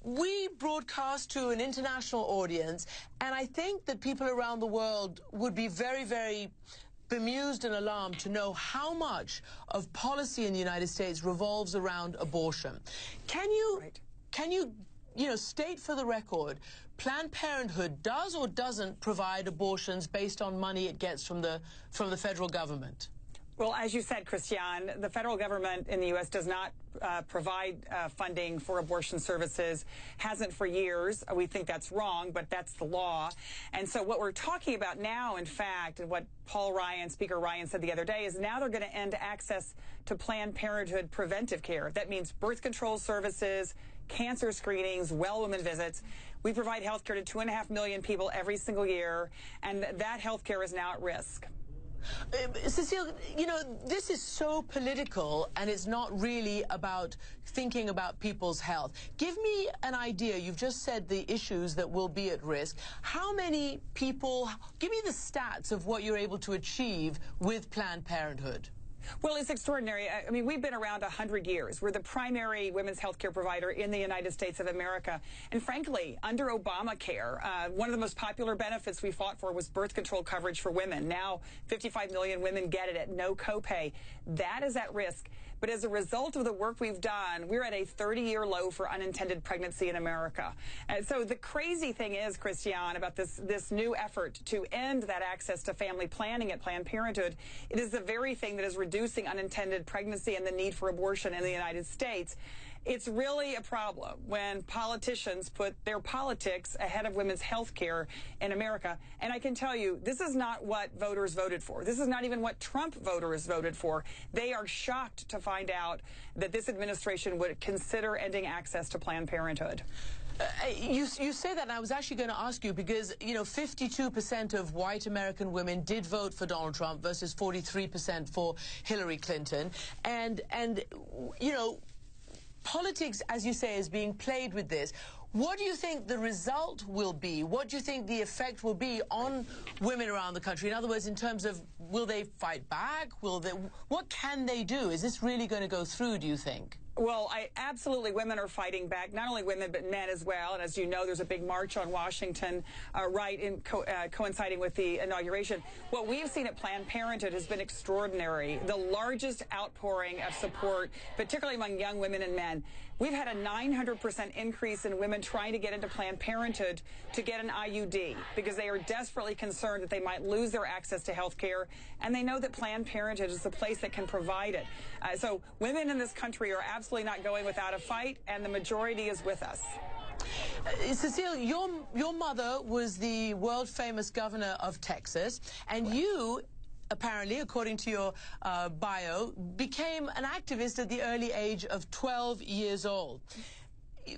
We broadcast to an international audience, and I think that people around the world would be very, very bemused and alarmed to know how much of policy in the United States revolves around abortion. Can you state for the record, Planned Parenthood does or doesn't provide abortions based on money it gets from the federal government? Well, as you said, Christiane, the federal government in the U.S. does not provide funding for abortion services, hasn't for years. We think that's wrong, but that's the law. And so what we're talking about now, in fact, and what Speaker Ryan said the other day, is now they're going to end access to Planned Parenthood preventive care. That means birth control services, cancer screenings, well woman visits. We provide health care to 2.5 million people every single year, and that health care is now at risk. Cecile, this is so political, and it's not really about thinking about people's health. Give me an idea. You've just said the issues that will be at risk. How many people, give me the stats of what you're able to achieve with Planned Parenthood. Well, it's extraordinary. I mean, we've been around 100 years. We're the primary women's health care provider in the United States of America. And frankly, under Obamacare, one of the most popular benefits we fought for was birth control coverage for women. Now, 55 million women get it at no copay. That is at risk. But as a result of the work we've done, we're at a 30-year low for unintended pregnancy in America. And so the crazy thing is, Christiane, about this new effort to end that access to family planning at Planned Parenthood, it is the very thing that is reducing unintended pregnancy and the need for abortion in the United States. It's really a problem when politicians put their politics ahead of women's health care in America. And I can tell you, this is not what voters voted for. This is not even what Trump voters voted for. They are shocked to find out that this administration would consider ending access to Planned Parenthood. You say that, and I was actually going to ask you because, 52% of white American women did vote for Donald Trump versus 43% for Hillary Clinton. And politics, as you say, is being played with this. What do you think the result will be? What do you think the effect will be on women around the country? In other words, in terms of, will they fight back? What can they do? Is this really going to go through, do you think? Well, absolutely, women are fighting back, not only women, but men as well. And as you know, there's a big march on Washington, coinciding with the inauguration. What we've seen at Planned Parenthood has been extraordinary. The largest outpouring of support, particularly among young women and men. We've had a 900% increase in women trying to get into Planned Parenthood to get an IUD because they are desperately concerned that they might lose their access to health care, and they know that Planned Parenthood is the place that can provide it. So women in this country are absolutely not going without a fight, and the majority is with us. Cecile, your mother was the world-famous governor of Texas, and you, apparently, according to your bio, became an activist at the early age of 12 years old.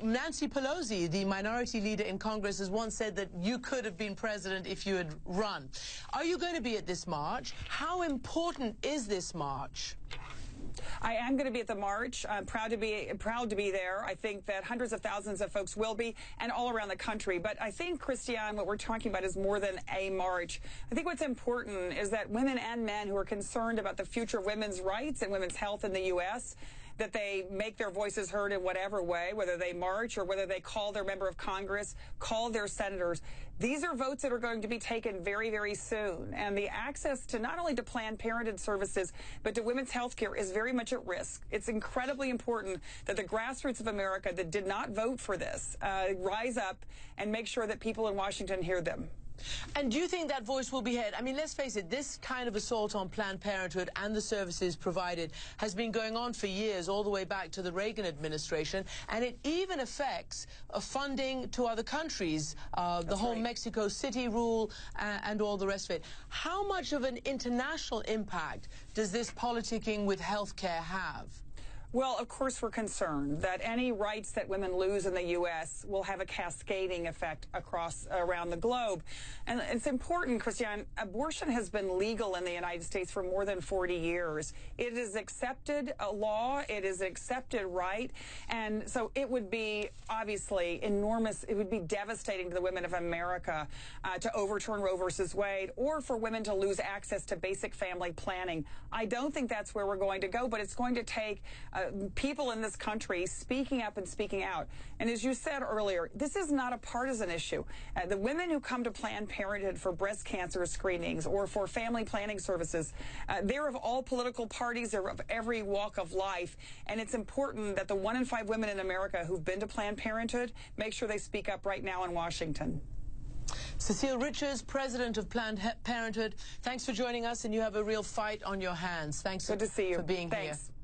Nancy Pelosi, the minority leader in Congress, has once said that you could have been president if you had run. Are you going to be at this march? How important is this march? I am going to be at the march. I'm proud to be there. I think that hundreds of thousands of folks will be, and all around the country. But I think, Christiane, what we're talking about is more than a march. I think what's important is that women and men who are concerned about the future of women's rights and women's health in the U.S., that they make their voices heard in whatever way, whether they march or whether they call their member of Congress, call their senators. These are votes that are going to be taken very, very soon. And the access to not only to Planned Parenthood services, but to women's health care is very much at risk. It's incredibly important that the grassroots of America that did not vote for this rise up and make sure that people in Washington hear them. And do you think that voice will be heard? I mean, let's face it, this kind of assault on Planned Parenthood and the services provided has been going on for years, all the way back to the Reagan administration, and it even affects funding to other countries, the whole Mexico City rule and all the rest of it. How much of an international impact does this politicking with healthcare have? Well, of course, we're concerned that any rights that women lose in the U.S. will have a cascading effect around the globe. And it's important, Christiane, abortion has been legal in the United States for more than 40 years. It is accepted law. It is accepted right. And so it would be obviously enormous. It would be devastating to the women of America to overturn Roe versus Wade, or for women to lose access to basic family planning. I don't think that's where we're going to go, but it's going to take people in this country speaking up and speaking out. And as you said earlier, this is not a partisan issue. The women who come to Planned Parenthood for breast cancer screenings or for family planning services, they're of all political parties, they're of every walk of life. And it's important that the 1 in 5 women in America who've been to Planned Parenthood make sure they speak up right now in Washington. Cecile Richards, president of Planned Parenthood, thanks for joining us, and you have a real fight on your hands. Thanks Good to see you. for being Thanks. here.